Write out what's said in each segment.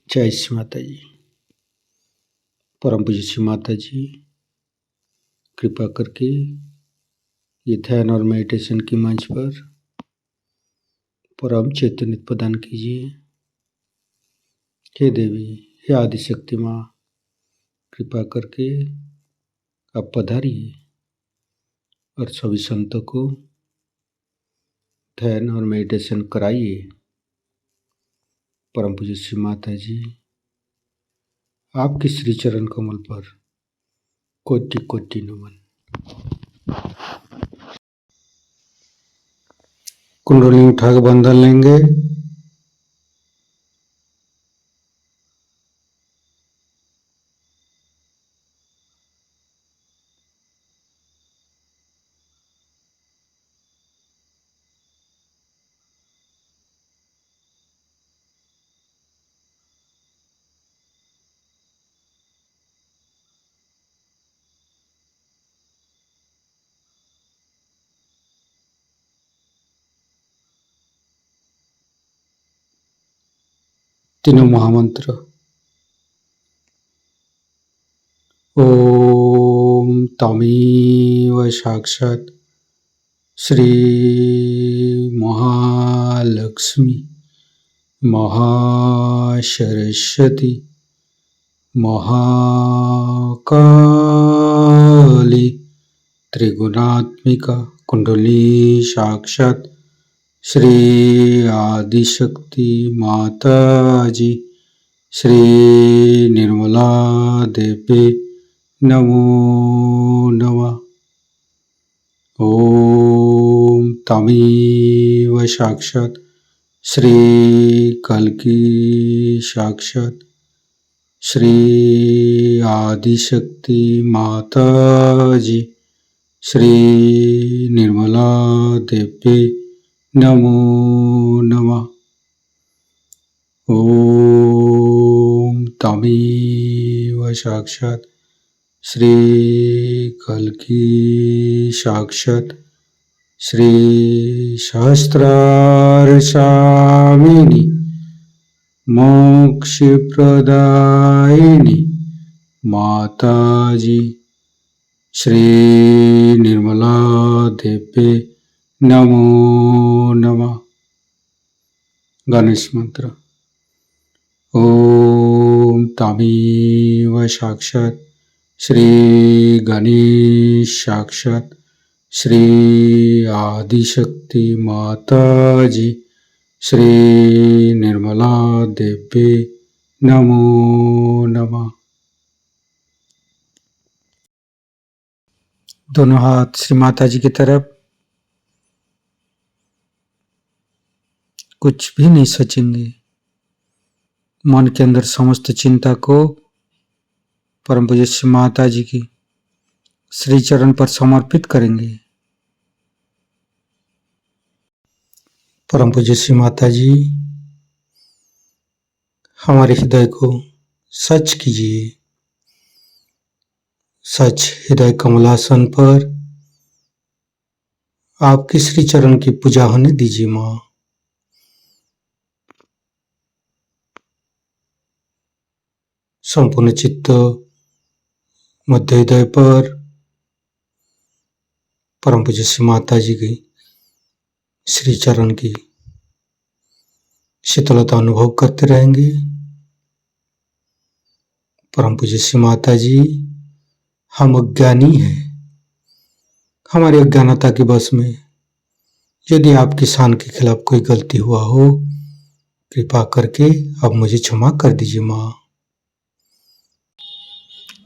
जय श्री माता जी। परम पूज्य श्री माता जी, कृपा करके ये ध्यान और मेडिटेशन की मंच पर परम चैतन्य प्रदान कीजिए। हे देवी, हे आदिशक्ति माँ, कृपा करके आप पधारिए और सभी संतों को ध्यान और मेडिटेशन कराइए। परम पूज्य श्री माता जी, आपके श्री चरण कमल पर कोटि कोटि नमन। कुंडली उठा के बंधन लेंगे। तीनों महामंत्र। ओम तमेव साक्षात् श्री महालक्ष्मी महासरस्वती महाकाली त्रिगुणात्मिका कुंडली साक्षात् श्री आदिशक्ति माता जी श्री निर्मला देवी नमो नमः। ओम तमेव साक्षात् श्री कल्की साक्षात् श्री आदिशक्ति माता जी श्री निर्मला देवी नमो नमः। ओम तमेव साक्षात् श्री कल्की साक्षात् श्री सहस्रारसामिनी मोक्षप्रदायिनी माता जी श्री निर्मला देवी नमो नमः। गणेश मंत्र। ओम तमेव साक्षात् श्री गणेश साक्षात् श्री आदिशक्ति माता जी श्री निर्मला देवी नमो नमः। दोनों हाथ श्री माता जी की तरफ। कुछ भी नहीं सोचेंगे, मन के अंदर समस्त चिंता को परम पूज्य श्री माता जी की श्री चरण पर समर्पित करेंगे। परम पूज्य श्री माता जी, हमारे हृदय को सच कीजिए। सच हृदय कमलासन पर आपके श्री चरण की पूजा होने दीजिए माँ। संपूर्ण चित्त मध्य हृदय पर परम पूज्य श्री माता जी की श्री चरण की शीतलता अनुभव करते रहेंगे। परम पूज्य श्री माता जी, हम अज्ञानी हैं। हमारी अज्ञानता के वश में यदि आपकी शान के खिलाफ कोई गलती हुआ हो, कृपा करके अब मुझे क्षमा कर दीजिए माँ।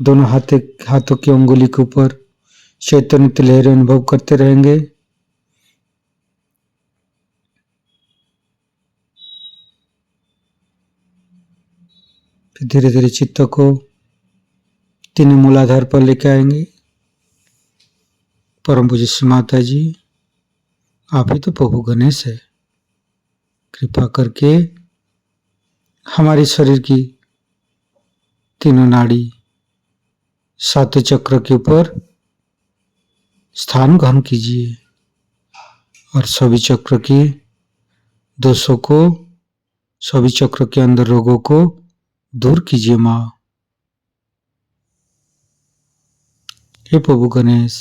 दोनों हाथों की अंगुली के ऊपर चैतन्य लहरें अनुभव करते रहेंगे। फिर धीरे धीरे चित्त को तीनों मूलाधार पर लेके आएंगे। परम पूज्य श्री माता जी, आप ही तो प्रभु गणेश है। कृपा करके हमारे शरीर की तीनों नाड़ी सातों चक्र के ऊपर स्थान ग्रहण कीजिए और सभी चक्र के दोषों को, सभी चक्र के अंदर रोगों को दूर कीजिए माँ। हे प्रभु गणेश,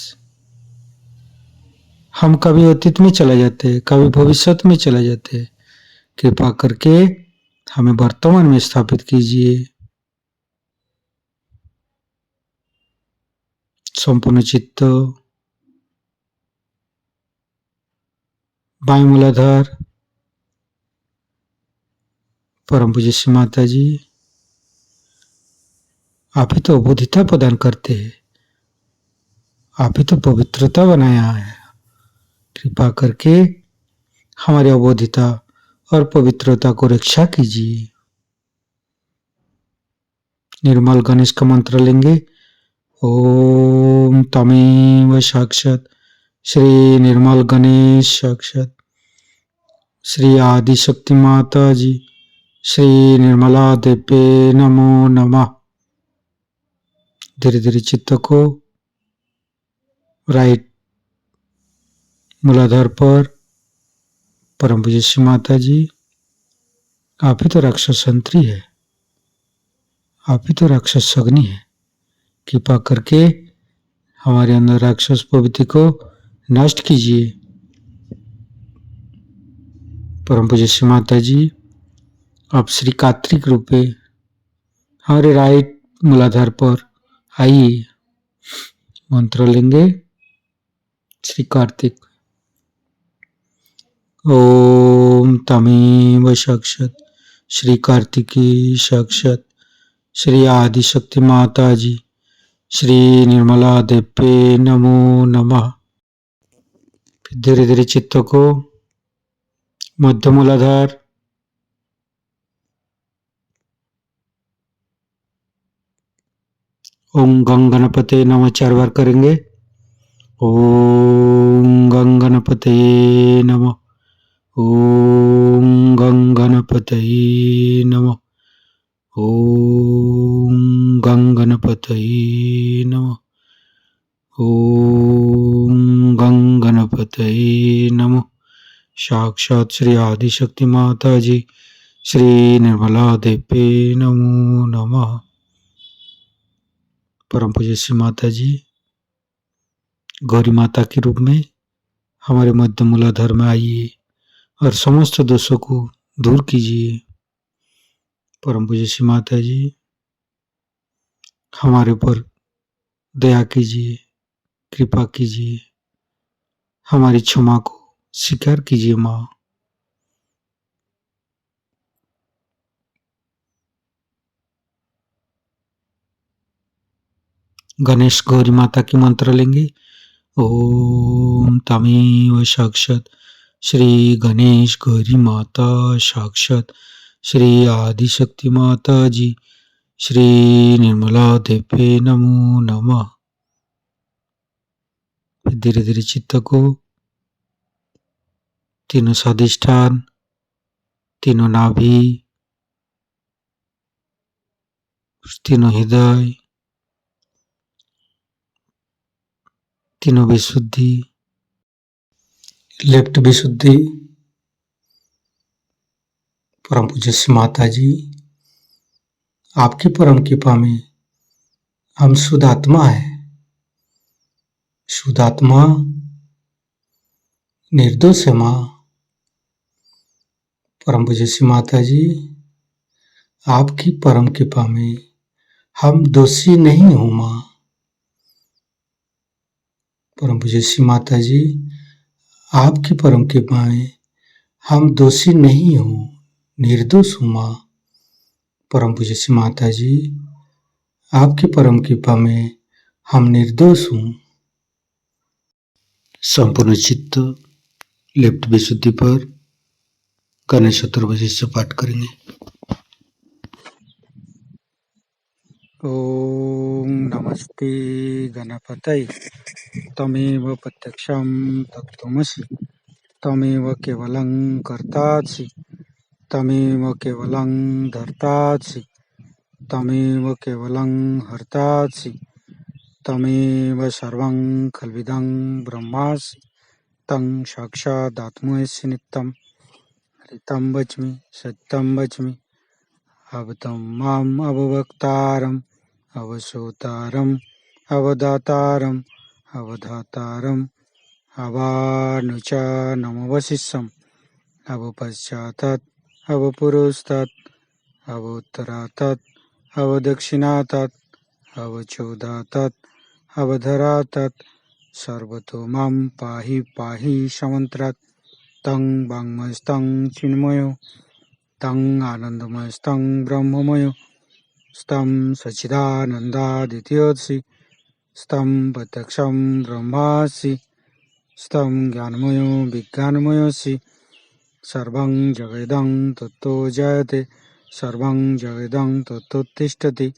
हम कभी अतीत में चले जाते, कभी भविष्य में चले जाते, कृपा करके हमें वर्तमान में स्थापित कीजिए। संपूर्ण चित्त, बाएं मूलाधार, परम पूज्य श्री माता जी, आप ही तो अबोधिता प्रदान करते हैं, आप ही तो पवित्रता बनाया है। कृपा करके हमारी अबोधिता और पवित्रता को रक्षा कीजिए। निर्मल गणेश का मंत्र लेंगे। ओम तमेव साक्षात श्री निर्मल गणेश साक्षात श्री आदिशक्ति माता जी श्री निर्मला देव्ये नमो नमः। धीरे धीरे चित्त को राइट मूलाधार पर, परम पूज्य श्री माता जी, आप ही तो राक्षस संतरी है, आप ही तो राक्षस अग्नि है। कृपा करके हमारे अंदर राक्षस प्रवृत्ति को नष्ट कीजिए। परम पूज्य श्री माता जी, आप श्री कार्तिक रूपे हमारे राइट मूलाधार पर आइए। मंत्र लेंगे। श्री कार्तिक। ओम तमेव साक्षात श्री कार्तिकी साक्षात श्री आदिशक्ति माता जी श्री निर्मला देव्ये नमो नमः। फिर धीरे धीरे चित्त को मध्य मूलाधार, ओम गंग गणपते नमः 4 बार करेंगे। ओम गंग गणपते नमः, ओम गंग गणपते नमः, ओम गंग गणपते नमः, ओम गंग गणपते नमः। साक्षात श्री आदिशक्ति माता जी श्री निर्मला देव्ये नमो नमः। परम पूज्य श्री माता जी, गौरी माता के रूप में हमारे मध्य मूलाधार में आइए और समस्त दोषों को दूर कीजिए। परम पूज्य श्री माता जी, हमारे ऊपर दया कीजिए, कृपा कीजिए, हमारी क्षमा को स्वीकार कीजिए माँ। गणेश गौरी माता की मंत्र लेंगे। ओम तमेव साक्षात श्री गणेश गौरी माता साक्षात श्री आदिशक्ति माता जी श्री निर्मला देव्ये नमो नमः। धीरे धीरे चित्त को तीनों स्वादिष्ठान, तीनों नाभि, तीनों हृदय, तीनों विशुद्धि, लेफ्ट विशुद्धि। परम पूज्य श्री माता जी, आपकी परम कृपा में हम शुद्ध आत्मा है। शुद्ध आत्मा निर्दोष है माँ। परम पूज्य श्री माता जी, आपकी परम कृपा में हम दोषी नहीं हूँ माँ। परम पूज्य श्री माता जी, आपकी परम कृपा में हम दोषी नहीं हूँ, निर्दोष हूँ माँ। परम पूज्य श्री माता जी, आपकी परम कृपा में हम निर्दोष हूँ। संपूर्ण चित्त लेफ्ट विशुद्धि पर गणेश चतुर्भुज से पाठ करेंगे। ओम नमस्ते गणपतये तमेव प्रत्यक्षं तत्त्वमसि तमेव केवलं कर्तासि तमेव केवलं धर्तासि तमेव केवलं हर्तासि तमेव सर्वं खल्विदं ब्रह्मासि तं साक्षादात्मसि नित्यं हरितं वच्मि सत्यं वच्मि अवतं माम् अववक्तारम् अवसोतारम् अवदातारम् अवधातारम् अवानुचानमवशिष्यम् अवपश्चातात् अवपुरस्तात् अवोत्तरातात् अवदक्षिणातात् अवचोदातात् अवधरातात् सर्वतो मां पाहि पाहि समन्त्रात् तं वाङ्मयस्तं चिन्मयो तं आनन्दमयस्तं ब्रह्ममयो स्तं सच्चिदानन्दादित्योऽसि स्तं प्रत्यक्षं ब्रह्मासि स्तं ज्ञानमयो विज्ञानमयोऽसि सर्वं जगदं तत्तो जयते सर्वं जगदं तत्तोत्तिष्ठति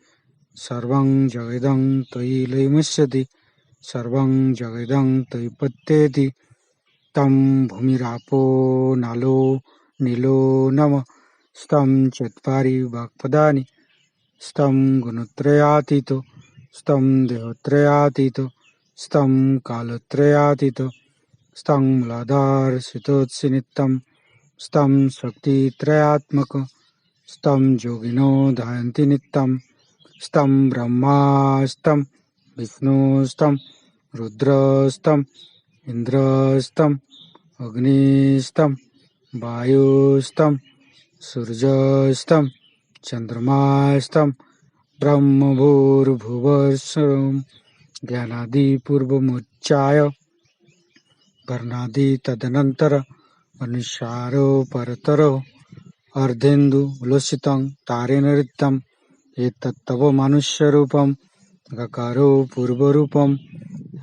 सर्वं जगदं त्वयि लयमुच्यते सर्वं जगदं त्वयि पत्येति तं भूमिरापो नालो नीलो नमः स्तं चत्वारि वाक्पदानि स्तं गुणत्रयातीतो स्तं देहत्रयातीतो स्तं कालत्रयातीतो स्तं मूलाधारसितोत्सि नित्यं स्तं शक्तित्रयात्मक स्तं योगिनो ध्यायन्ति नित्यं स्तं ब्रह्मा स्तं विष्णु स्तं रुद्रस्तं इन्द्रस्तं अग्निस्तं वायुस्तं सूर्यस्तं चन्द्रमास्तं ब्रह्मभूर्भुवस्सुरं ज्ञानादिपूर्वमुच्चाय वर्णादि तदनन्तर अनुसारो परतरो अर्धेन्दु उल्लसितं तारेण ऋतं एतत्तव मनुष्यरूपं गकारो पूर्वरूपम्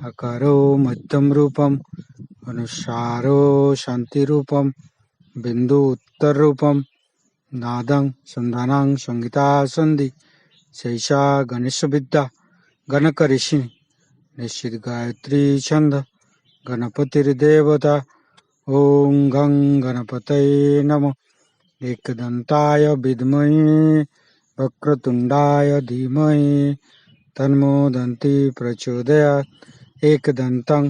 अकारो मध्यमरूपम् अनुसारो शान्तिरूपं बिन्दु उत्तररूपं नादं सन्धानं संगीता सन्धि शैषा गणेशविद्या गणकऋषि निश्चित गायत्री छंद गणपतिर्देवता ओं गं गणपतये नमः एकदन्ताय विद्महे वक्रतुण्डाय धीमहि तन्नो दन्ति प्रचोदयात् एकदन्तं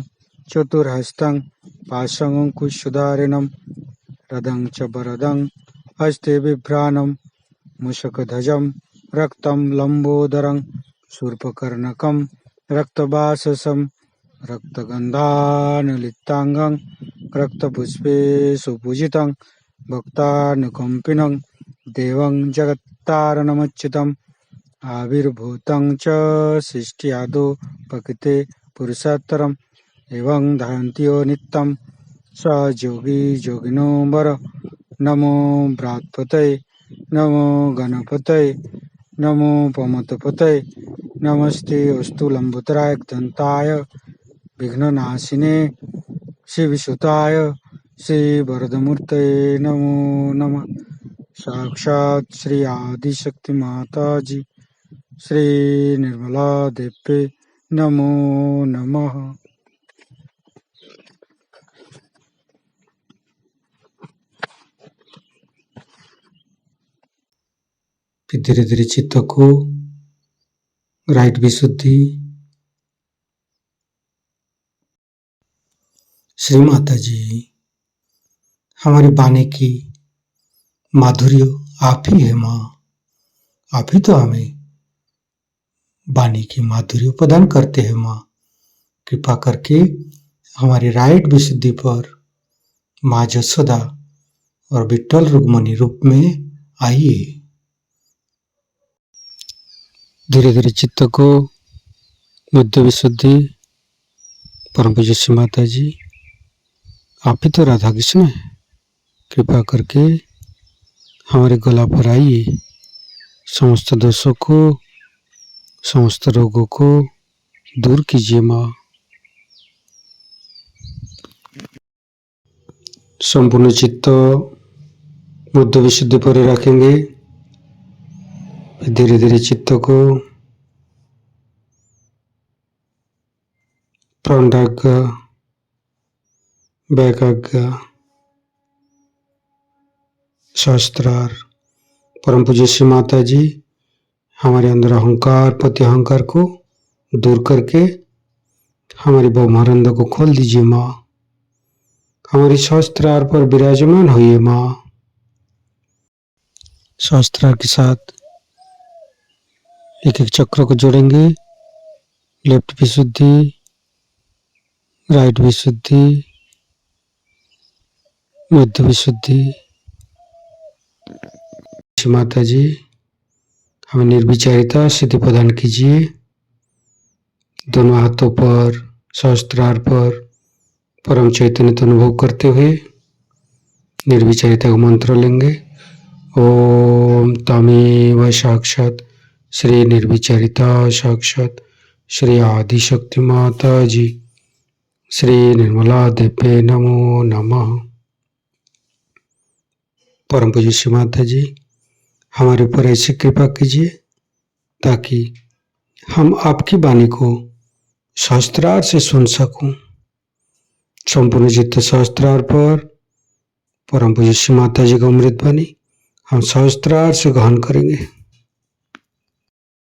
चतुर्हस्तं पाशमङ्कुशधारिणं रदं च वरदं हस्ते बिभ्राणं मूषकध्वजं रक्तं लम्बोदरं शूर्पकर्णकं रक्तवाससं रक्तगन्धानुलिप्ताङ्गं रक्तपुष्पे सुपूजितं भक्तानुकम्पिनं देवं जगत्तारणमच्युतम् आविर्भूतं च सृष्ट्यादौ प्रकृते पुरुषोत्तरम् एवं ध्यायन्त्यो नित्यं स योगी योगिनो वर नमो बृहत्पतये नमो गणपतये नमो पमतपतये नमस्ते अस्तु लंबोदराय दन्ताय विघ्ननाशिने शिवसुताय श्रीवरदमूर्तये नमो नमः साक्षात् श्री आदिशक्ति माताजी श्री निर्मला देवी नमो नमः। फिर धीरे धीरे चित्त को राइट विशुद्धि। श्री माता जी, हमारी वाणी की माधुर्य आप ही है माँ, आप ही तो हमें वाणी की माधुर्य प्रदान करते हैं माँ। कृपा करके हमारी राइट विशुद्धि पर माँ जसोदा और विट्ठल रुक्मणी रूप में आइए। धीरे धीरे चित्त को बुद्ध विशुद्धि। परम पूज्य श्री माता जी, आप ही तो राधा कृष्ण है, कृपा करके हमारे गला पर आइए। समस्त दोषों को समस्त रोगों को दूर कीजिए माँ। संपूर्ण चित्त बुद्ध विशुद्धि पर रखेंगे। धीरे धीरे चित्त को प्राणाग्र वैकाग्र शास्त्रार। परम पूज्य श्री माता जी, हमारे अंदर अहंकार प्रति अहंकार को दूर करके हमारी ब्रह्मानंद को खोल दीजिए माँ। हमारी शास्त्रार पर विराजमान होइए माँ। सहस्त्रार के साथ एक एक चक्र को जोड़ेंगे। लेफ्ट विशुद्धि, राइट विशुद्धि, मध्य विशुद्धि। माता जी हमें निर्विचारिता सिद्धि प्रदान कीजिए। दोनों हाथों पर सहस्त्रार पर परम चैतन्य का अनुभव करते हुए निर्विचारिता का मंत्र लेंगे। ओम तमेव साक्षात श्री निर्विचारिता साक्षात श्री आदिशक्ति माता जी श्री निर्मला देवे नमो नमः। परम पूज्य श्री माता जी हमारे ऊपर ऐसी कृपा कीजिए ताकि हम आपकी वाणी को सहस्त्रार से सुन सकूं। संपूर्ण चित्त सहस्त्रार पर परम पूज्य श्री माता जी का अमृत वाणी हम सहस्त्रार से ग्रहण करेंगे।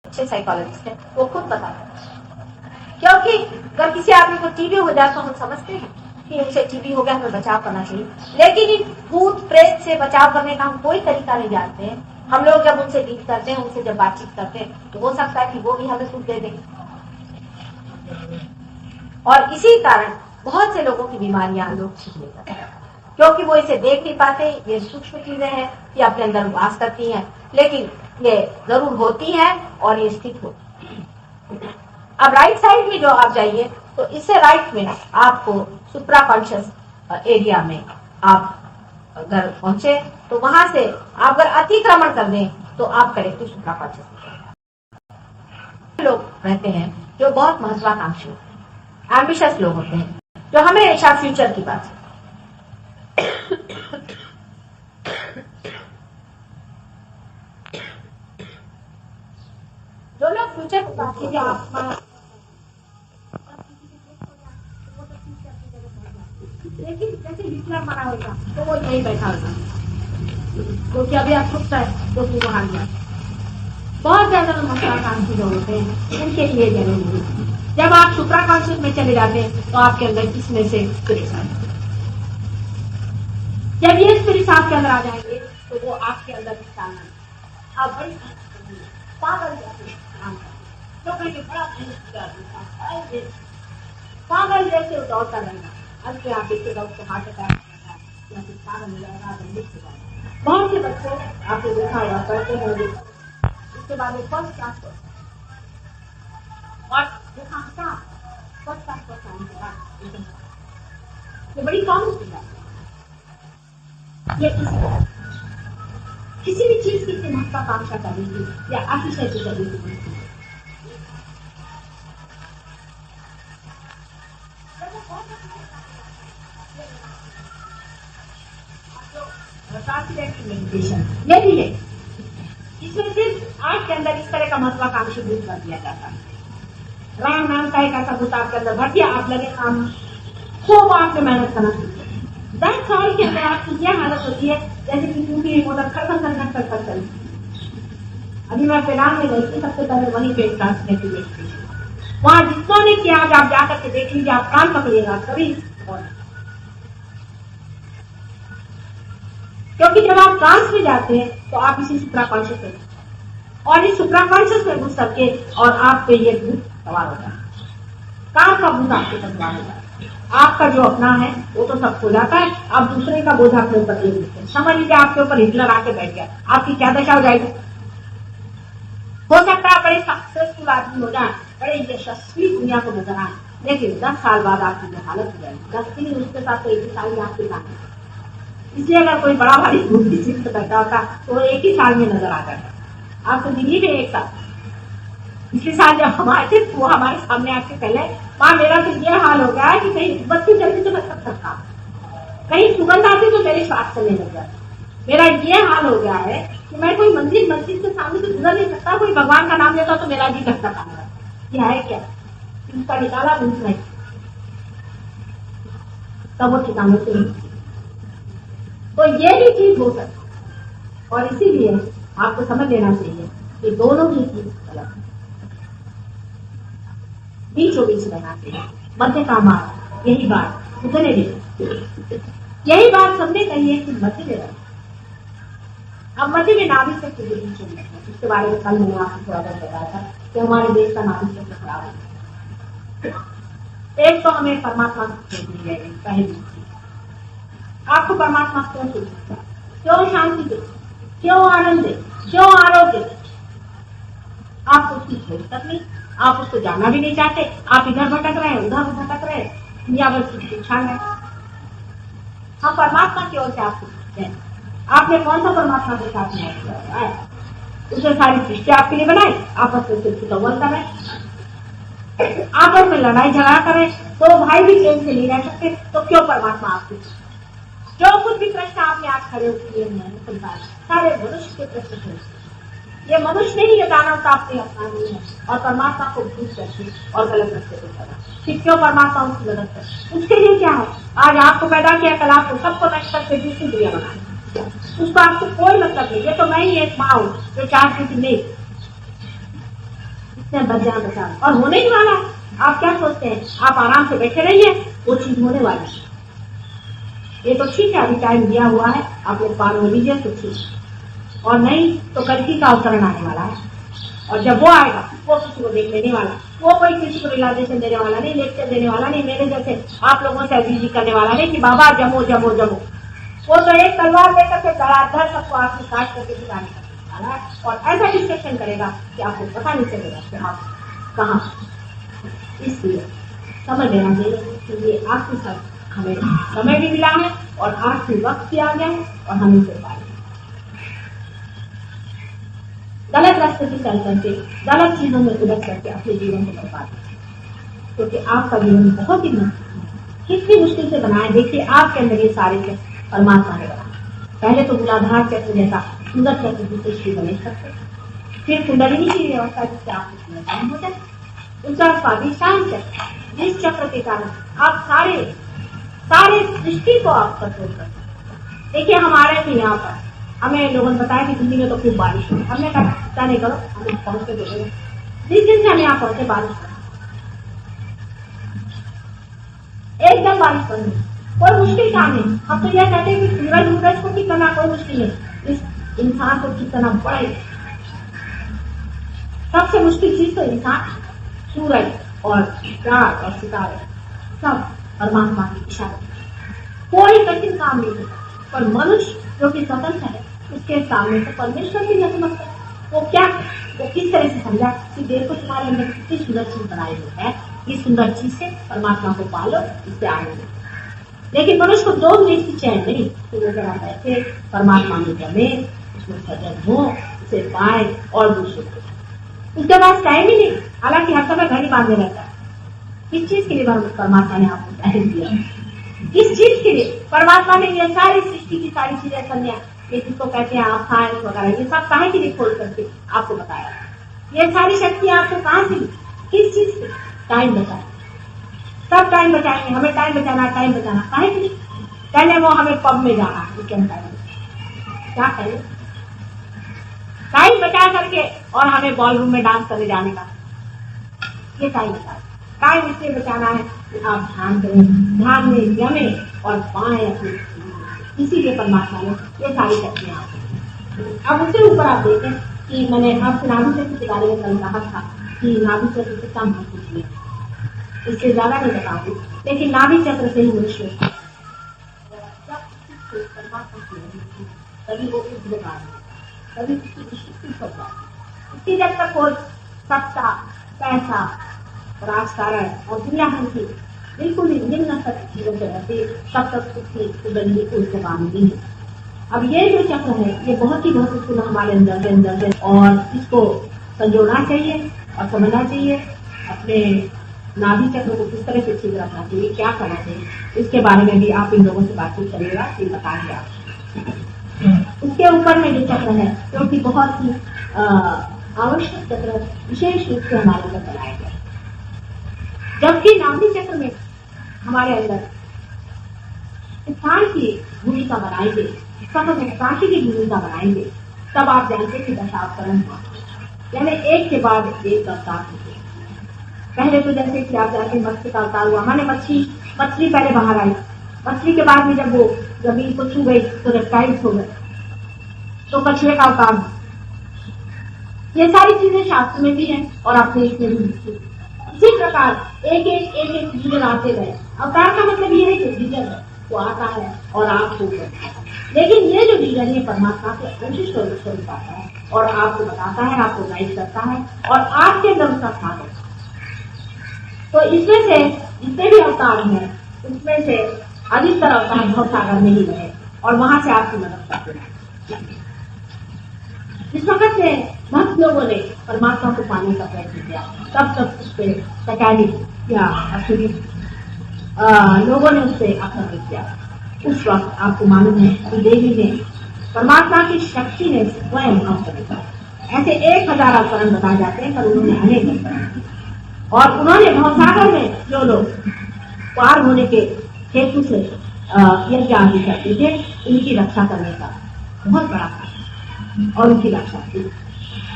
अच्छे साइकोलॉजिस्ट है, वो खुद बताते हैं। क्योंकि अगर किसी आदमी को टीबी हो जाए तो हम समझते हैं कि उसे टीबी हो गया, हमें बचाव करना चाहिए, लेकिन इन भूत प्रेत से बचाव करने का हम कोई तरीका नहीं जानते हैं। हम लोग जब उनसे डील करते हैं, उनसे जब बातचीत करते हैं, तो हो सकता है कि वो भी हमें सुख दे दें। और इसी कारण बहुत से लोगों की बीमारियां लोग छीन लेते हैं, क्योंकि वो इसे देख नहीं पाते। ये सूक्ष्म चीजें हैं, ये अपने अंदर वास करती हैं, लेकिन ये जरूर होती है और ये स्थित होती है। अब राइट साइड में जो आप जाइए तो इससे राइट में आपको सुप्रा कॉन्शियस एरिया में आप अगर पहुंचे तो वहां से आप अगर अतिक्रमण कर दें तो आप करेक्टिव सुप्रा कॉन्शियस लोग रहते हैं जो बहुत महत्वाकांक्षी होते हैं, एम्बिशियस लोग होते हैं, जो हमेशा फ्यूचर की बात जो लोग फ्यूचर की बात कीजिए आप लेकिन जैसे हिटलर मारा होगा तो वो यही बैठा होगा, क्योंकि अभी आप छुपता है तो वो हार गया। बहुत ज्यादा महत्वाकांक्षी लोग होते हैं, उनके लिए जरूरी है। जब आप सुप्रा कॉन्शियस में चले जाते हैं तो आपके अंदर इसमें से स्पिरिट आ जाते हैं। जब ये स्पिरिट आपके अंदर आ जाएंगे तो वो आपके अंदर आप बड़ी पागल पागल जैसे दौड़ता रहेगा, अंत में आप देखिएगा उसको हार्ट अटैक या फिर पागल हो जाएगा, मृत्यु हो जाएगा। बहुत से बच्चे आपने देखा होगा पढ़ते होंगे, उसके बाद में फर्स्ट क्लास और जो खांसता फर्स्ट क्लास पर आने के बाद ये बड़ी कॉमन चीज है। ये किसी भी चीज की महत्वाकांक्षा करेगी या अतिशय की करेगी, मेडिटेशन ये भी है। इसमें सिर्फ आज के अंदर इस तरह का महत्वाकांक्षी भूत कर दिया जाता है। राम नाम का एक ऐसा भूत आपके अंदर भर दिया, आप लगे काम खूब आपने मेहनत करना सीखे। 10 साल के अंदर आपकी यह हालत होती है जैसे कि टूटी मोटर खर चली। अभी मैं पेरान में गई थी, सबसे पहले वहीं पे क्लास में थी। वहां जिसको ने किया आज आप जाकर के देख लीजिए, आप काम पकड़िएगा कभी। क्योंकि जब आप ट्रांस में जाते हैं तो आप इसी सुप्रा कॉन्शियस में और इस सुप्रा कॉन्शियस में घुस करके और आप पे ये भूत सवार होता है, काम का भूत आपके सवार होता है। आपका जो अपना है वो तो सब खो जाता है, आप दूसरे का बोझ अपने ऊपर ले लेते हैं। समझ लीजिए आपके ऊपर हिटलर आके बैठ गया, आपकी क्या दशा हो जाएगी। हो सकता है बड़े सक्सेसफुल आदमी हो जाए, बड़े यशस्वी दुनिया को नजर आए, लेकिन 10 साल बाद आपकी जो हालत हो जाएगी, 10 दिन उसके साथ तो 1 साल आपके साथ। इसलिए अगर कोई बड़ा भारी बुद्धि चित्त बैठा होता तो 1 ही साल में नजर आ जाता। आपको दिल्ली में 1 साल, पिछले साल जब हम आए थे वो हमारे सामने आके पहले माँ मेरा तो ये हाल हो गया है कि कहीं बत्ती जल्दी तो मैं सब सकता, कहीं सुगंध आती तो मेरे श्वास चलने लग जाता। मेरा ये हाल हो गया है कि मैं कोई मस्जिद के सामने से गुजर नहीं सकता, कोई भगवान का नाम लेता तो मेरा जी करता था। यह है क्या, उसका निकाला भूत नहीं, तब वो ठिकाने से नहीं। तो ये भी चीज हो सकती, और इसीलिए आपको समझ लेना चाहिए कि दोनों ही चीज गलत है। बीचों बीच रहना चाहिए, मध्य का मार्ग, यही बात उतने भी, यही बात सबने कही है कि मध्य में रहना। अब मध्य में नाभि चक्र के बीच में है, इसके बारे में कल मैंने आपको थोड़ा बहुत बताया था कि हमारे देश का नाभि चक्र खराब है। एक तो हमें परमात्मा से जोड़ दी जाएगी, पहली चीज आपको परमात्मा क्यों सुख सकता, क्यों शांति दे, क्यों आनंद दे, क्यों आरोग्य दे, आप उसकी खोज तक नहीं, आप उसको जानना भी नहीं चाहते, आप इधर भटक रहे हैं उधर भटक रहे हैं, दुनिया भर की शिक्षा है। हम परमात्मा की ओर से आपको पूछते हैं, आपने कौन सा परमात्मा के साथ न्याय किया है? उसने सारी सृष्टि आपके लिए बनाई, आपस में सिर्फ तवल कर रहे, आपस में लड़ाई झगड़ा करें, तो भाई भी चैन से नहीं रह सकते, तो क्यों परमात्मा आपके? जो कुछ भी प्रश्न आपने आज खड़े किए हैं संसार, सारे मनुष्य के प्रश्न खड़े, ये मनुष्य नहीं, ये दानवता आपने अपना नहीं है और परमात्मा को भूल करके और गलत रस्ते पे चला, फिर क्यों परमात्मा उसकी मदद करे? उसके लिए क्या है? आज आपको पैदा किया, कल आपको सबको नष्ट करके दूसरी दुनिया बनाई, उसको आपको कोई मतलब नहीं। ये तो मैं ही एक माँ हूँ जो चाहती थी नहीं इसने बचा बचा और होने ही वाला। आप क्या सोचते हैं? आप आराम से बैठे रहिए, वो चीज होने वाली है। ये तो ठीक है, अभी टाइम दिया हुआ है, आप लोग पार हो लीजिए तो ठीक, और नहीं तो कल्कि का अवतरण आने वाला है, और जब वो आएगा वो किसी को देख लेने वाला, वो कोई किसी को रिलाइजेशन देने वाला नहीं, लेक्चर देने वाला नहीं, मेरे जैसे आप लोगों से अजीजी करने वाला नहीं कि बाबा जमो जमो जमो। वो तो एक तलवार लेकर के धड़ाधड़ सबको आपने काट करके दिखाने वाला है, और ऐसा डिस्कशन करेगा कि आपको पता नहीं चलेगा कि आप कहाँ। इसलिए समझ लेना चाहिए कि ये आपके साथ हमें समय भी मिला है और आखिरी वक्त भी आ गया है और हम इसे पाए। गलत रास्ते से चल करके, गलत चीजों में उलझ करके अपने जीवन को बर्बाद करें, क्योंकि आपका जीवन बहुत ही महत्वपूर्ण है। कितनी मुश्किल से बनाए, देखिए आपके अंदर ये सारे चक्र परमात्मा ने बनाए। पहले तो मूलाधार चक्र जैसा सुंदर चक्र जिसे श्री गणेश करते, फिर कुंडलिनी की व्यवस्था जिससे आपको सुंदर हो जाए, उनका स्वादिष्टान चक्र, जिस चक्र के कारण आप सारे सृष्टि को आप कंट्रोल कर सकते। देखिए हमारे भी यहाँ पर हमें लोगों ने बताया कि दिल्ली में तो खूब बारिश हुई, हमने कहा चिंता नहीं करो, हमें पहुंच के देखेंगे। जिस दिन से हम यहाँ पहुंचे बारिश एकदम बारिश बंद, कोई मुश्किल काम नहीं। हम तो यह कहते हैं कि सूरज को ठीक करना कोई मुश्किल नहीं, इस इंसान को ठीक करना बड़ा ही सबसे मुश्किल चीज तो इंसान, सूरज और चांद और सितारे सब परमात्मा की इशारा, कोई कठिन काम नहीं होता। पर मनुष्य जो कि स्वतंत्र है, उसके सामने तो परमेश्वर भी नहीं समझता। वो किस तरह से समझा कि देखो तुम्हारे अंदर कितनी सुंदर चीज बनाई हुई है, इस सुंदर चीज से परमात्मा को पालो, इससे आनंद लो। लेकिन मनुष्य को 2 मिनट की चैन नहीं कि वो जरा बैठे परमात्मा में जमे, उसमें सजन हो, उसे पाए और दूसरे को। उसके पास टाइम ही नहीं, हालांकि हर समय घड़ी बांधे रहता है। किस चीज के लिए परमात्मा ने आपको टाइम दिया? किस चीज के लिए परमात्मा ने ये सारी सृष्टि की सारी चीजें संज्ञा, ये जिसको कहते हैं आप साइंस वगैरह, ये सब काहे के लिए खोल करके आपको बताया? ये सारी शक्तियां आपको कहाँ से मिली? किस चीज से? टाइम बचाए, सब टाइम बचाएंगे, हमें टाइम बचाना काहे के लिए? पहले वो हमें पब में जाना, वीकेंड टाइम क्या करें? टाइम बचा करके और हमें बॉलरूम में डांस करने जाने का, ये टाइम इसलिए बचाना है कि आप ध्यान करें, ध्यान में जमे और पाए अपने, इसीलिए परमात्मा ने ये सारी शक्तियां। अब उससे ऊपर आप देखें कि मैंने आपसे नाभि चक्र के बारे में कल कहा था कि नाभि चक्र से कम महत्व है, इससे ज्यादा नहीं बताऊंगी, लेकिन नाभि चक्र से ही मनुष्य तभी वो कभी इसी जब तक कोई सत्ता, पैसा, राजकारण और दुनिया भर की बिल्कुल ही निम्न स्तर की चीजों से रहती, तब तक उसकी सुगंधी को उससे बांधती है। अब ये जो चक्र है ये बहुत ही महत्वपूर्ण हमारे अंदर है और इसको संजोना चाहिए और समझना चाहिए। अपने नाभि चक्र को किस तरह से ठीक रखना चाहिए, क्या करना चाहिए, इसके बारे में भी आप इन लोगों से बातचीत करिएगा, ये बताएंगे आप। उसके ऊपर में जो चक्र है क्योंकि बहुत ही आवश्यक चक्र विशेष रूप से हमारे अंदर बनाया गया, जबकि नाभि चक्र में हमारे अंदर स्थान की भूमिका बनाएंगे, साक्षी की भूमिका बनाएंगे, तब आप जानते कि दशावतरण हुआ, यानी एक के बाद एक अवतार होते। पहले तो जैसे कि आप जानते मत्स्य का अवतार हुआ, माने मछली पहले बाहर आई, मछली के बाद में जब वो जमीन को छू गई तो रेप्टाइल्स हो गए, तो कछुए का अवतार। ये सारी चीजें शास्त्र में भी है और अपने इसमें भी लिखी है। इसी प्रकार एक एक जीवन आते गए। अवतार का मतलब ये है कि लीडर है, वो आता है और आपको करता है। लेकिन ये जो लीडर ये परमात्मा के अंश स्वरूप आता है और आपको बताता है, आपको गाइड करता है और आपके अंदर उसका साथ है। तो इसमें से जितने भी अवतार हैं उसमें से अधिकतर अवतार भव सागर में ही रहे और वहां से आपकी मदद करते हैं। जिस वक्त से भक्त लोगों ने परमात्मा को पाने का प्रयत्न किया तब उस पर सैकैनिक या असुरी लोगों ने उससे आक्रमण किया। उस वक्त आपको मालूम है कि देवी ने परमात्मा की शक्ति ने स्वयं अवतरण किया। ऐसे 1000 अवतरण बताए जाते हैं पर उन्होंने अनेक अवतरण और उन्होंने भवसागर में जो लोग पार होने के हेतु से यज्ञ आदि करते थे उनकी रक्षा करने का बहुत बड़ा था और उनकी रक्षा की।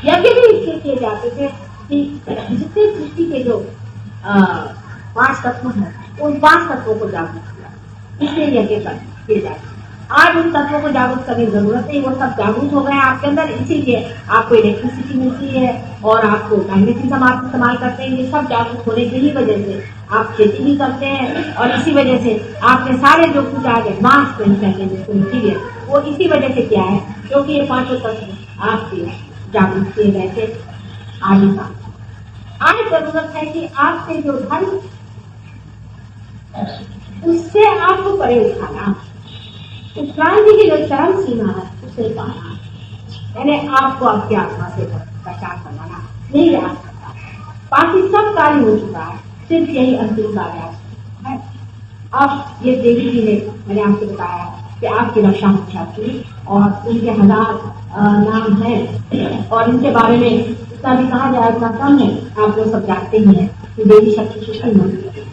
यज्ञ भी इसलिए किए जाते थे कि जितने सृष्टि के जो 5 तत्व हैं उन 5 तत्वों को जागरूक किया, इसलिए यज्ञ किए जाते। आज उन तत्वों को जागरूक करने की जरूरत नहीं, वो सब जागरूक हो गए हैं आपके अंदर, इसीलिए आपको इलेक्ट्रिसिटी मिलती है और आपको मैग्नेटिज्म आप इस्तेमाल करते हैं। ये सब जागरूक होने की ही वजह से आप खेती भी करते हैं और इसी वजह से आपने सारे जो कुछ आज एडवांस मटीरियल वो इसी वजह से किया है क्योंकि ये 5 तत्व आपके जागरूक किए गए थे। आगे का आज जरूरत है कि आपसे जो धर्म उससे आपको परे उठाना, उस क्रांति की जो चरम सीमा है उसे पाना, यानी आपको आपकी आत्मा से पहचान करवाना नहीं आ सकता। बाकी सब कार्य हो चुका है, सिर्फ यही अंतिम कार्य है। अब ये देवी जी ने मैंने आपको बताया कि आपकी रक्षा हमेशा की और उनके 1000 नाम हैं और इनके बारे में इतना भी कहा जाए इतना कम है। आप लोग सब जानते ही हैं कि देवी शक्ति कितनी मंदिर है,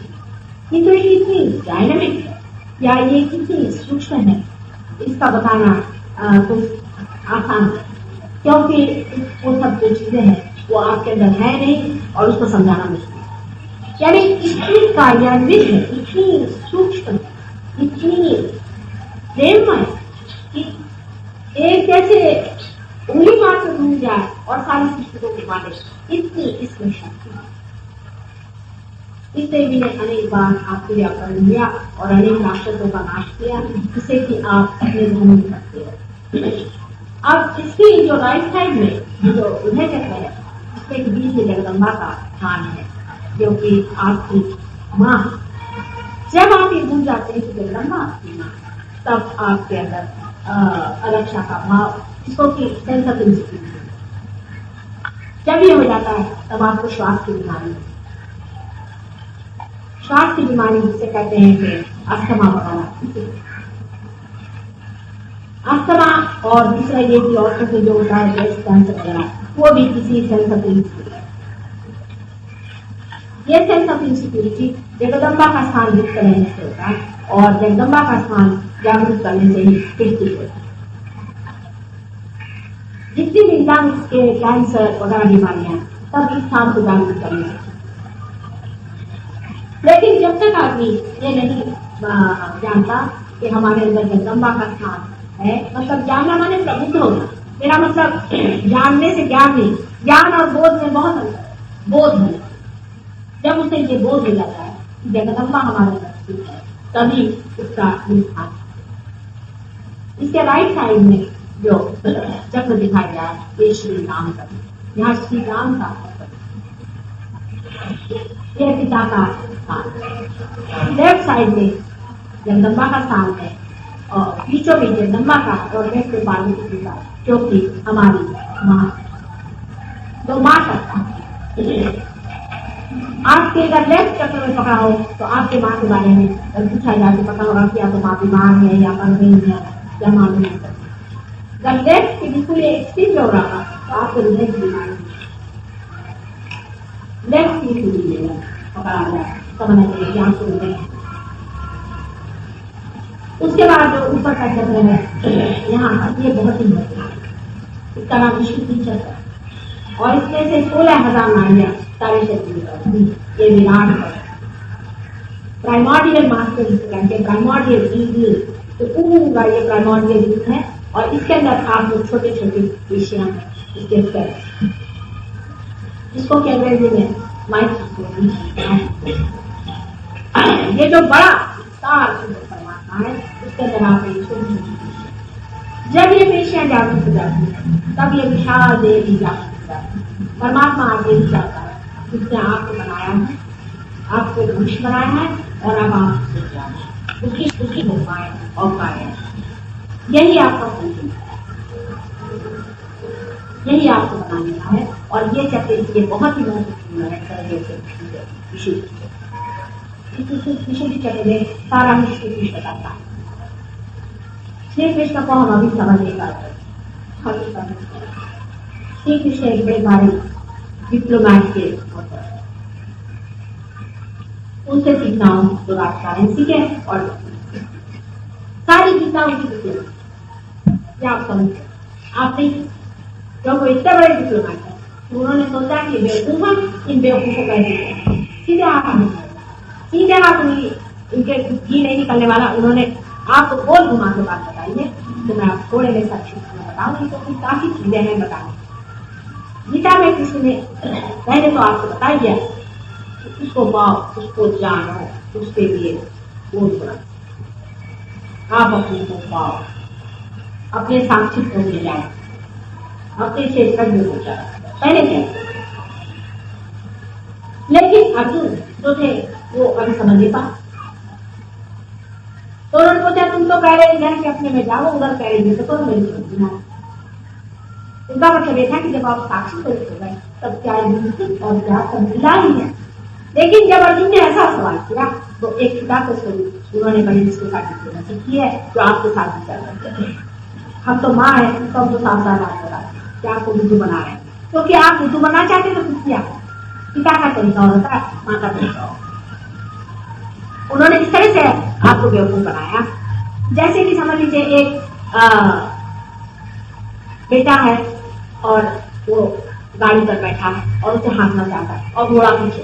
किंतु ये इतनी डायनामिक है या ये कितनी सूक्ष्म है इसका बताना तो आसान है क्योंकि वो सब जो चीजें हैं वो आपके अंदर है नहीं और उसको समझाना मुश्किल है। यानी इतनी कार्यान्वित है, इतनी सूक्ष्म, इतनी प्रेममय कि एक जैसे उंगली मात्र डूब जाए और सारी सृष्टि को घुमा दे, इतनी इसमें शक्ति है। इस देवी ने अनेक बार आपके लिए अवतरण लिया और अनेक राक्षसों का नाश किया जिससे कि आप अपने धर्म में सकते हो। अब इसकी जो राइट साइड में जो उदय चक्र है उसके बीच में जगदम्बा का स्थान है जो कि आपकी माँ। जब आप ये भूल जाते हैं कि जगदम्बा आपकी माँ तब आपके अंदर अरक्षा का भाव जिसको कि सेंस ऑफ इनसिक्योरिटी, जब ये हो जाता है तब आपको श्वास की बीमारी, श्वास की बीमारी जिसे कहते हैं कि अस्थमा वगैरह, अस्थमा और दूसरा ये कि औरतों से जो होता है ब्रेस्ट कैंसर वगैरह वो भी किसी सेंस ऑफ इनसिक्योरिटी। ये सेंस ऑफ इनसिक्योरिटी जगदम्बा का स्थान युक्त रहने से होता है और जगदम्बा का स्थान जागरूक करने से ही स्थिति होती है। जितनी भी लंग्स के कैंसर वगैरह बीमारियां तब इस स्थान को जागरूक करने से। लेकिन जब तक आदमी ये नहीं जानता कि हमारे अंदर जगदम्बा का स्थान है, मतलब जानना माने प्रबुद्ध होना, मेरा मतलब जानने से ज्ञान नहीं, ज्ञान और बोध में बहुत अंतर। बोध है जब उसे ये बोध हो जाता है कि जगदम्बा हमारे अंदर स्थित है तभी उसका स्थान। इसके राइट साइड में जो चक्र दिखाया गया है ये श्री राम का, यहाँ श्री राम का ये पिता का स्थान। लेफ्ट साइड में जगदम्बा का स्थान है और बीचों बीच जगदम्बा का और लेफ्ट में पार्वती जी का जो कि हमारी माँ, तो माँ का। आपके अगर लेफ्ट चक्र में पकड़ा हो तो आपके माँ के बारे में पूछा जाके पता होगा कि या तो माँ बीमार है या पढ़ रही है या मालूम नहीं करती। अगर लेफ्ट के बिल्कुल एक्सट्रीम हो रहा तो आपको हृदय की बीमारी लेफ्ट की सुनी पकड़ा जाए समझना चाहिए कि आपको हृदय। उसके बाद जो ऊपर का चक्र है यहाँ ये बहुत ही महत्वपूर्ण है, इसका नाम विशुद्धि चक्र और इसमें से 16,000 नाड़ियां सारे शरीर में, ये विराट है प्राइमोर्डियल मास्टर जिसे कहते हैं, प्राइमोर्डियल ईगल। तो पूरा ये प्राइमोर्डियल यूथ है और इसके अंदर आप लोग छोटे छोटे विषय इसके स्टेप्स, जिसको कि अंग्रेजी में ये जो बड़ा विस्तार परमात्मा है, उसके अंदर आप छोटी छोटी विषय, जब ये पेशियां जागृत हो जाती है तब ये विशाल देह भी जागृत हो जाती है। परमात्मा आगे ही जाता है, जिसने आपको बनाया है, आपको मनुष्य बनाया है और अब आप उसकी उपाय और उपाय है। यही आपका पूजन है, यही आपको बनाने का है। और ये चक्र इसलिए बहुत ही महत्वपूर्ण है। विशुद्ध चक्र में सारा ही श्री कृष्ण बताता है। श्री कृष्ण को हम अभी समझ नहीं पाते। श्री कृष्ण एक बड़े भारी डिप्लोमैट के होते हैं, उनसे सीखना हो तो राजकारण सीखे और सारी गीता उनकी सीखे। आप समझते आप नहीं, जो कोई इतने बड़े डिप्लोमैट है, उन्होंने सोचा कि बेवकूफ इन बेवकूफों का सीधे हाथ इनके घी नहीं निकलने वाला। उन्होंने आपको गोल घुमा के बात बताई है, तो मैं आप थोड़े में संक्षिप्त में बताऊंगी, क्योंकि काफी चीजें हैं बताने। गीता में कृष्ण ने पहले तो आपको बता दिया, उसको पाओ, उसको जानो, उसके लिए बोल बना, आप अपने को पाओ, अपने साक्षी को ले जाओ, अपने क्षेत्र में हो जाए, पहले क्या। लेकिन अर्जुन जो थे वो अभी समझ नहीं पा, तो उन्होंने पूछा तुम तो कह रहे इधर के अपने में जाओ, उधर कह रहे तो मेरी समझना। उनका मतलब ये था कि जब आप साक्षी को हो गए तब क्या और क्या समझना ही है। लेकिन जब अर्जुन ने ऐसा सवाल किया तो एक पिता को उन्होंने बड़ी जिसके साथ की है, जो आपके साथ भी कर सकते थे। हम तो माँ है, तो हम तो साफ साफ बात करा क्या आपको बुद्धू बना रहे हैं, क्योंकि आप बुद्धू बनना चाहते तो कुछ किया। पिता का तरीका होता है, माँ का तरीका होता है। उन्होंने इस तरह से आपको बेवकूफ बनाया, जैसे कि समझ लीजिए एक बेटा है और वो गाड़ी पर बैठा है और उसे हाँकना चाहता है और घोड़ा पीछे,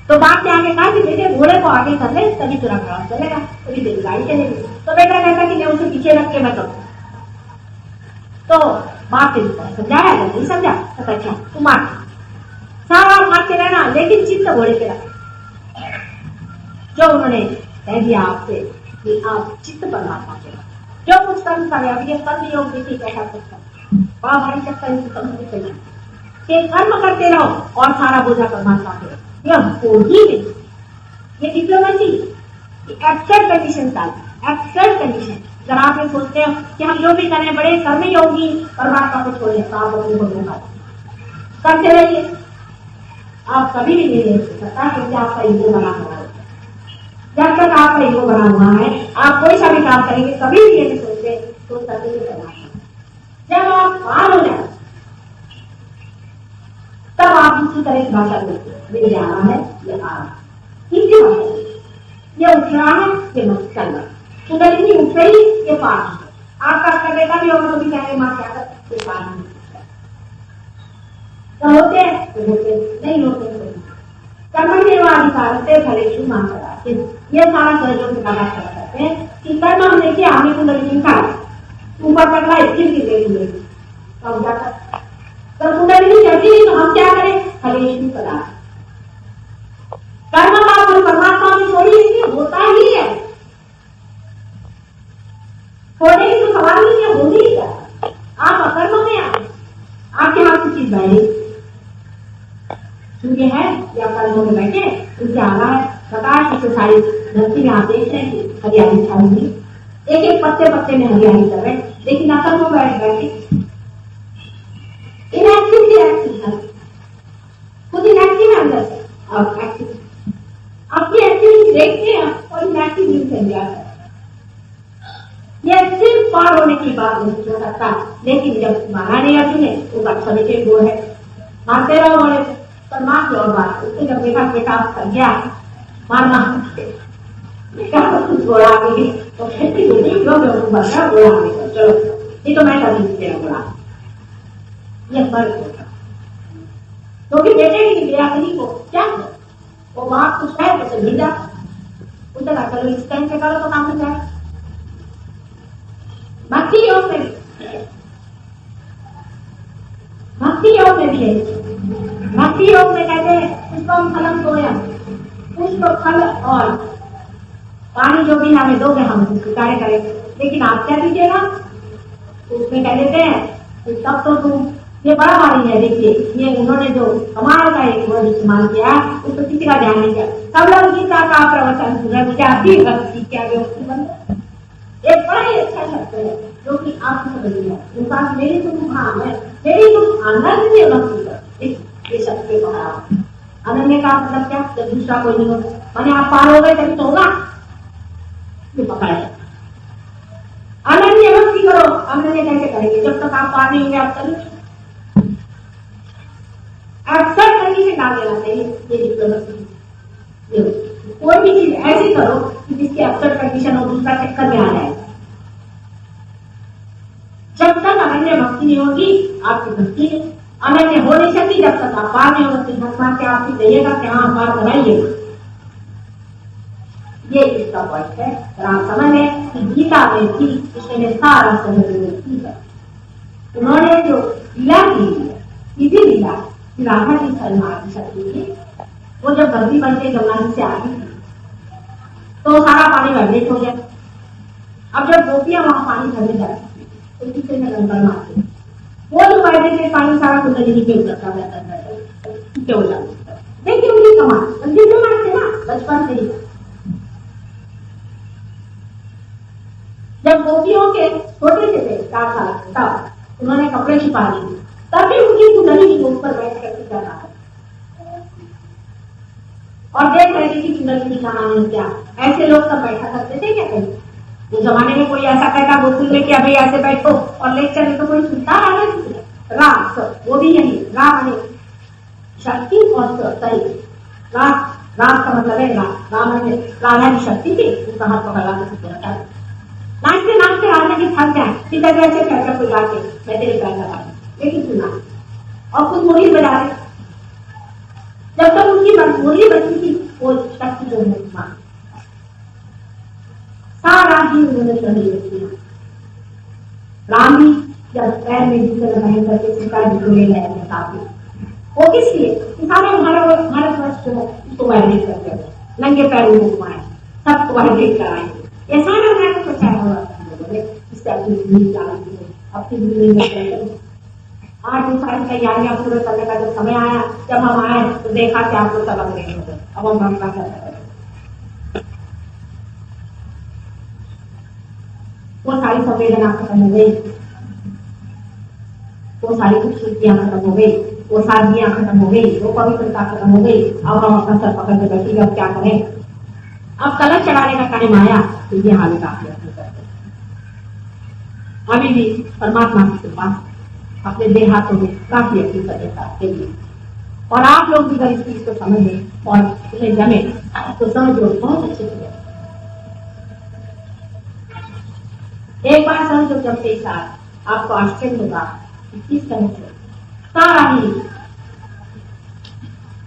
तो बाप ने आगे कहा कि बेटे घोड़े को आगे कर ले, तभी तेरा घोड़ा चलेगा, तभी तेरी गाड़ी चलेगी। तो बेटा कहता कि मैं उसे पीछे रख के मैं करूँ, तो बाप ने समझाया, नहीं समझा तो अच्छा तुम सारा भागते रहना, लेकिन चित्त घोड़े पे रख। जो उन्होंने कह दिया आपसे कि आप चित्त परमात्मा के जो कुछ कर्म करे, अब ये कर्म योग देखिए कैसा सकता बड़ा भारी चक्कर ये कर्म करते रहो और सारा बोझा परमात्मा पे, यह हो ही नहीं। ये डिप्लोमेसी एब्सर्ड कंडीशन था, एब्सर्ड कंडीशन। अगर आप ये सोचते हो कि हम जो भी करें बड़े कर्म योगी परमात्मा को छोड़े, तो आप अपने को धोखा करते रहिए, आप कभी भी नहीं ले सकता, क्योंकि आपका ईगो बना हुआ है। जब तक आपका ईगो बना हुआ है, आप कोई सा भी काम करेंगे कभी भी ये नहीं सोचते तो सभी करना। जब आप पार हो जाए तब आप दूसरी तरह की भाषा बोलते, ये जाना है, ये आ रहा, इसी भाषा ये उठ रहा है, ये मत चल रहा, कुंडलिनी उठ रही, ये पार है। आपका कर देता भी और भी कहेंगे माँ क्या कर, ये पार नहीं तो होते हैं, तो होते नहीं होते। कर्म निर्वाधिकार से फलेषु मां कराते, ये सारा सहयोग के बात करते हैं कि कर्म हमने किया, हमें कुंडलिनी का ऊपर तक लाई, फिर गिर गई, तब जाकर जब कुंडलिनी चलती नहीं तो हम क्या करें, फलेषु कराते। कर्म का कोई परमात्मा में छोड़ी इसलिए होता ही है, छोड़ने की तो सवाल नहीं है, हो ही क्या। आप अकर्म में आए, आपके हाथ की चीज बैठी सूर्य है या कर्मों में बैठे, उनसे आ रहा है प्रकाश से सारी धरती में आप देख रहे हैं हरियाली छाई हुई, एक एक पत्ते पत्ते में हरियाली कर रहे, लेकिन अकल में बैठे इनएक्टिव ही एक्टिव है, खुद इनएक्टिव है अंदर से और एक्टिव आपकी एक्टिविटी देखते हैं और इनएक्टिव नहीं चल जाता है। यह सिर्फ पार होने की बात नहीं हो सकता, लेकिन जब मारा नहीं अर्जुन है तो बात समझे वो है, मारते रहो बोले पर मार और बात। उसने जब देखा बेटा कर गया मारना, बेटा कुछ बोला भी तो खेती होगी जो बना बोला नहीं, चलो ये तो मैं कभी नहीं बोला, ये फर्क होगा। क्योंकि बेटे की बेरादरी को क्या वो बात कुछ है तो भेजा, उसे चलो इस टाइम से करो तो काम हो जाए। भक्ति योग पुष्पम फलम तोयम, पुष्प फल और पानी जो भी हमें दोगे हम उसको स्वीकार करेंगे, लेकिन आप क्या दीजिएगा? तो उसमें कह देते हैं कि तब तो तुम, ये बड़ा वाली है, देखिए ये उन्होंने जो कमाल का एक वर्ड इस्तेमाल किया उस पर किसी का ध्यान नहीं किया। सब लोग गीता का प्रवचन सुने, मुझे आपकी गलती क्या एक बड़ा ही अच्छा शब्द है जो कि आप समझ लिया, इंसान मेरी तुम हाँ मैं मेरी तुम आनंद से भक्ति कर, ये शब्द के पकड़ा। अनन्य का मतलब क्या? जब दूसरा कोई नहीं होगा, माने आप पार हो गए तभी तो होगा, ये पकड़ा है। अनन्य भक्ति करो, अनन्य कैसे करेंगे? जब तक आप पार नहीं होंगे आप करेंगे अक्सर कंडीशन डाल देना चाहिए। ये डिप्लोमेसी, कोई भी चीज ऐसी करो कि जिसकी अक्सर कंडीशन हो, दूसरा चक्कर में आ जाए। जब तक अनन्य भक्ति नहीं होगी आपकी भक्ति नहीं, अनन्य हो नहीं सकती जब तक आप पार नहीं होगा। फिर भगवान के आपसे कहिएगा कि हाँ पार कराइएगा। ये इसका पॉइंट है। आप समझ लें कि गीता में थी, इसमें सारा समझ है। उन्होंने जो लीला की सीधी लीला राधा की शरणार्थी शक्ति थी, वो जब बद्री बनते गंगा जी से आई तो सारा पानी वर्जित हो गया। अब जब गोपियां वहां पानी भरने जाती तो किसी ने गंगा मारते, वो जो वर्जित पानी सारा कुंडली पे उतरता रहता हो जाता। देखिए उनकी कमाल बंदी जो मारते ना बचपन से ही। जब गोपियों के छोटे से थे 4 साल तब उन्होंने कपड़े छिपा लिए, तभी उनकी कुंडली के ऊपर बैठ कर कर रहा है और देख रहे थे कि कुंडली की कहानी क्या। ऐसे लोग सब बैठा करते थे क्या? कहीं उस जमाने में कोई ऐसा कहता गोकुल में कि अभी ऐसे बैठो और लेक्चर में तो कोई सुनता रहा। राम वो भी यही राम है शक्ति और सही। राम का मतलब है राम है राधा की शक्ति थी, उसका हाथ पकड़ा के नाचते नाचते राधा की थक जाए सीधा ऐसे कहकर कोई आके मैं तेरे पैर लगा, लेकिन सुना और कुछ मुरली बजा रहे। जब तक उनकी मुरली बची थी वो शक्ति जो है सारा ही उन्होंने सहयोग किया। राम ही जब पैर में जूते लगाए करके सीता जी को ले गए काफी, वो किस लिए? सारे भारतवर्ष जो है उसको वायलेट करते हैं, नंगे पैर में घुमाए, सबको वायलेट कराएंगे। ये सारा मैंने सोचा होगा इससे अपनी आज वो सारी तैयारियां पूरे करने का जब समय आया, जब हम आए तो देखा कि आपको सब अंग्रेज हो गए। अब हम अपना कर वो सारी संवेदना खत्म हो गई, वो सारी खूबसूरतियां खत्म हो गई, वो सादगियां खत्म हो गई, वो पवित्रता खत्म हो गई। अब हम अपना सर पकड़ के बैठेंगे, अब क्या करें? अब कलश चढ़ाने का टाइम आया तो ये हालत आप अभी भी परमात्मा की कृपा अपने देह हाथों में काफी अच्छी सजता के लिए। और आप लोग भी अगर इस चीज को समझे और उन्हें जमे तो समझ लो बहुत अच्छे से। एक बार समझ लो जब से साथ आपको आश्चर्य होगा कि किस तरह से सारा ही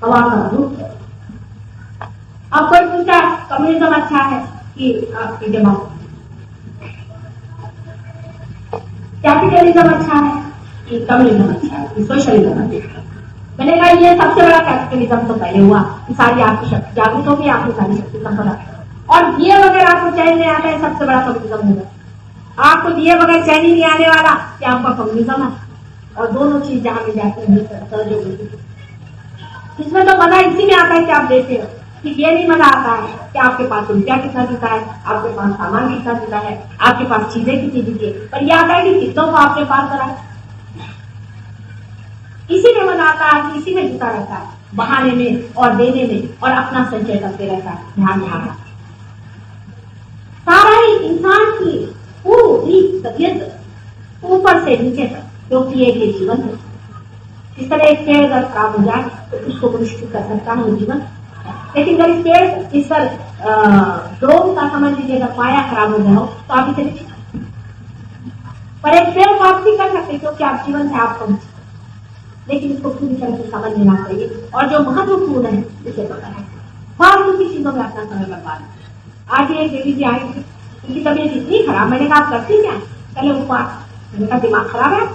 हवा का रूप है। अब कोई पूछता कम्युनिज्म अच्छा है कि आपकी जमात, कैपिटलिज्म अच्छा है कि कम्युनिज्म अच्छा है कि सोशलिज्म अच्छा है? मैंने कहा ये सबसे बड़ा कैपिटलिज्म तो पहले हुआ कि सारी आपकी शक्ति जागृत होगी, आपकी सारी शक्ति संपदा। और दिए बगैर आपको चैन नहीं आता है, सबसे बड़ा कम्युनिज्म होगा। आपको दिए बगैर चैन ही नहीं आने वाला कि आपका कम्युनिज्म है। और दोनों चीज जहां पे जाती है इसमें तो मजा इसी में आता है कि आप देते हो कि ये नहीं मजा आता है कि आपके पास रुपया कितना जीता है, आपके पास सामान कितना जीता है, आपके पास चीजें कितनी जीती है, पर यह आता है कि कितनों को आपने पार करा। इसी में मजा आता है, इसी में जीता रहता है, बहाने में और देने में और अपना संचय करते रहता है। ध्यान यहाँ सारा ही इंसान की पूरी तबियत ऊपर से नीचे तक क्योंकि एक ये जीवन है। इस तरह एक पेड़ अगर खराब हो जाए तो उसको पुष्ट कर सकता है जीवन, लेकिन अगर इस पेड़ इस पर रोग का समझ लीजिए अगर पाया खराब हो जाओ तो आप इसे पर एक पेड़ को आप नहीं कर सकते क्योंकि आप जीवन से आप समझ, लेकिन इसको पूरी तरह से समझ लेना चाहिए और जो महत्वपूर्ण है उसे पता है। फालतू की चीजों में अपना समय बर्बाद। आज एक देवी जी आई, उनकी तबीयत इतनी खराब, मैंने कहा आप करती क्या? पहले उपवास, मैंने कहा दिमाग खराब है,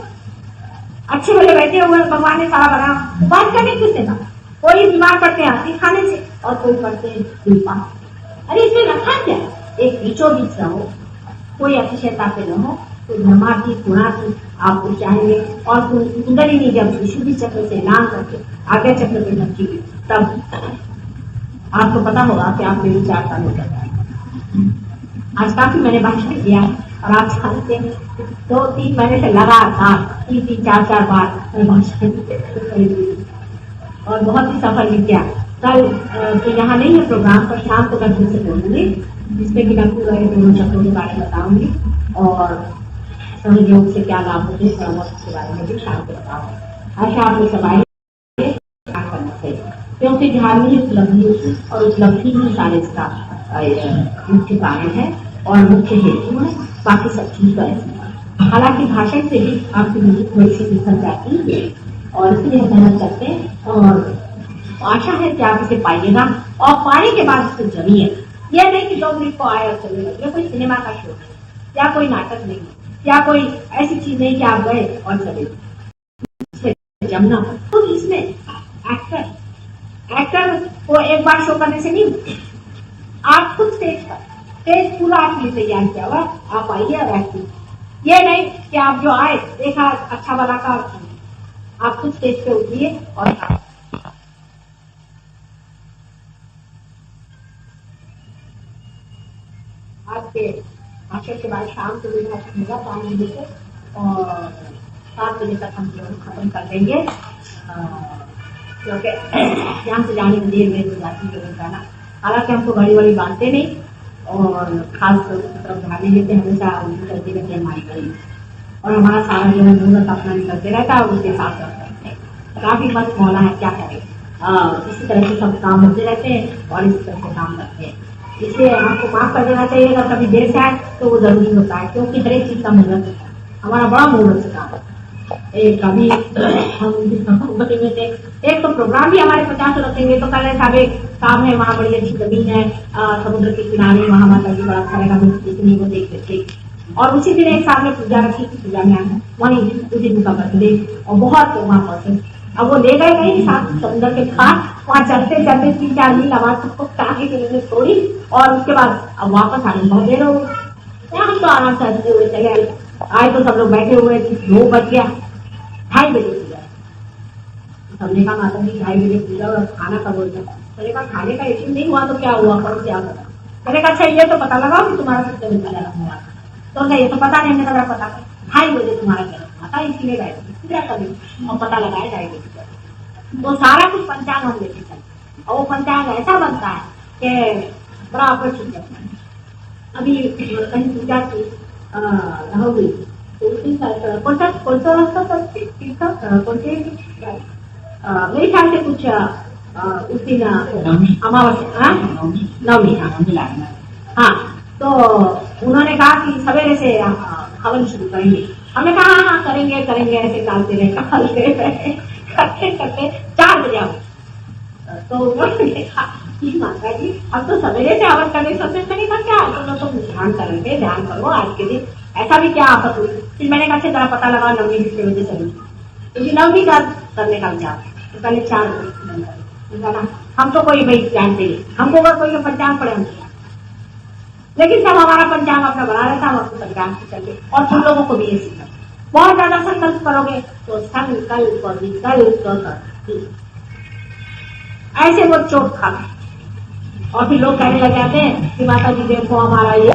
अच्छे भले बैठे हुए भगवान ने सारा बना, बात करने किससे था? कोई बीमार पड़ते हैं हंसी खाने से और कोई पड़ते हैं धूमपान। अरे इसमें रखा क्या, एक बीचों बीच रहो, कोई अतिशयता पे न हो, तो धर्मार्थी गुणार्थी आपको चाहेंगे। और कुंडली ने जब विशुद्धि चक्र से नाम करके आज्ञा चक्र पे रखी, तब आपको पता होगा कि आप मेरी 4 साल हो जाता है। आज काफी मैंने भाषण किया और आप जानते हैं 2-3 महीने से लगातार 3-3, 4-4 बार मैं भाषण और बहुत ही सफल भी किया। कल तो यहाँ नहीं है प्रोग्राम, पर शाम को मैं फिर से बोलूंगी, जिसमें कि मैं पूरे दोनों चक्रों के बारे में बताऊंगी और सहयोग से क्या लाभ होते हैं, थोड़ा बहुत उसके बारे में भी शाम को बताऊंगी। आशा आप लोग सब आए करना चाहिए, क्योंकि धार्मिक उपलब्धि और उपलब्धि ही सारे इसका मुख्य कारण है और मुख्य हेतु है। बाकी सब चीज तो ऐसी है। हालांकि भाषण से भी आपकी मुझे थोड़ी सी निकल जाती है और इसलिए हम मेहनत करते हैं और आशा है कि आप इसे पाइएगा और पाने के बाद इसको जमिए। यह नहीं कि 2 मिनट को आए और चले गए। यह कोई सिनेमा का शो है या कोई नाटक नहीं या कोई ऐसी चीज नहीं कि आप गए और चले गए। जमना तो इसमें एक्टर को एक बार शो करने से नहीं, आप खुद स्टेज पूरा आपने तैयार किया हुआ, आप आइए और एक्टिंग। ये नहीं कि आप जो आए देखा अच्छा वाला का, आप खुद स्टेज पे उठिए और आज के भाषण के बाद शाम को भी भाषण होगा 5 बजे से और 7 बजे तक हम लोग खत्म कर देंगे, क्योंकि यहाँ से जाने में देर हो जाती है जाना। हालांकि हमको बड़ी बांटते नहीं और खास तौर तरफ ध्यान नहीं देते, हमेशा चलती रहती है हमारी गली और हमारा सारा जो है मुहूर्त अपना निकलते रहता है और उसके साथ करते हैं। काफी मस्त मौला है, क्या करें, इसी तरह से सब काम होते रहते हैं और इसी तरह से काम करते हैं। इसलिए आपको माफ कर देना चाहिए, अगर कभी देर से आए तो वो जरूरी होता है, क्योंकि हर एक चीज का मुहूर्त होता है। हमारा बड़ा मुहूर्त से काम है। कभी हम बतेंगे थे एक तो प्रोग्राम भी हमारे 50 रखेंगे, तो कल साहब एक काम है, वहाँ बड़ी अच्छी जमीन है समुद्र के किनारे, वहाँ माता जी बड़ा अच्छा लगा देखने को देखते थे। और उसी दिन एक साहब ने पूजा रखी थी, पूजा में आना वहीं उसी दिन का बर्थडे और बहुत वहाँ पहुंचे। अब वो ले गए कहीं साथ समुद्र के पास, वहाँ चलते चलते 3-4 मील आवाज सबको टाँगे के लिए छोड़ी और उसके बाद अब वापस आने बहुत देर हो गई। हम तो आराम से हंसते हुए चले आए, तो सब लोग बैठे हुए थे, 2 बज गया, 2:30 बजे पूजा। हमने कहा माता जी 2:30 बजे पूजा और खाना कब होता? मैंने कहा खाने का इश्यू नहीं हुआ तो क्या हुआ, कौन क्या हुआ? मैंने कहा अच्छा ये तो पता लगाओ कि तुम्हारा कितने बजे जन्म हुआ। तो ये तो पता नहीं, हमने कहा पता कर 2:30 बजे तुम्हारा जन्म हुआ था, इसलिए गए पूजा करें और पता लगाए 2:30 बजे। तो सारा कुछ पंचांग हम लेके चलते और वो पंचांग ऐसा बनता है कि बड़ा आकर्षित करता है। अभी कहीं पूजा की हुई तो उसी कौन सा रास्ता मेरे ख्याल से कुछ उस दिन अमावस्या नवमी, हाँ, तो उन्होंने कहा कि सवेरे से हवन शुरू करेंगे। हमने कहा हाँ करेंगे ऐसे टालते रहे करते करते 4 बजे आओ। तो उन्होंने कहा कि माता जी अब तो सवेरे से हवन करने सबसे मैंने कहा क्या तो ध्यान करेंगे, ध्यान करो आज के दिन, ऐसा भी क्या आफत हुई। फिर मैंने कहा जरा पता लगा नवमी किसके वजह से हुई, क्योंकि नवमी का करने का विचार तो पहले 4 बजे हम तो कोई भाई जानते नहीं, हमको अगर कोई पंचांग पड़े लेकिन जब हमारा पंचांग अपना बना रहता हम अपने पंचांग से चलते और तुम लोगों को भी ये सीखना। बहुत ज्यादा संकल्प करोगे तो संकल्प और विकल्प ऐसे वो चोट खा और फिर लोग कहने लग जाते हैं कि माता जी देखो हमारा ये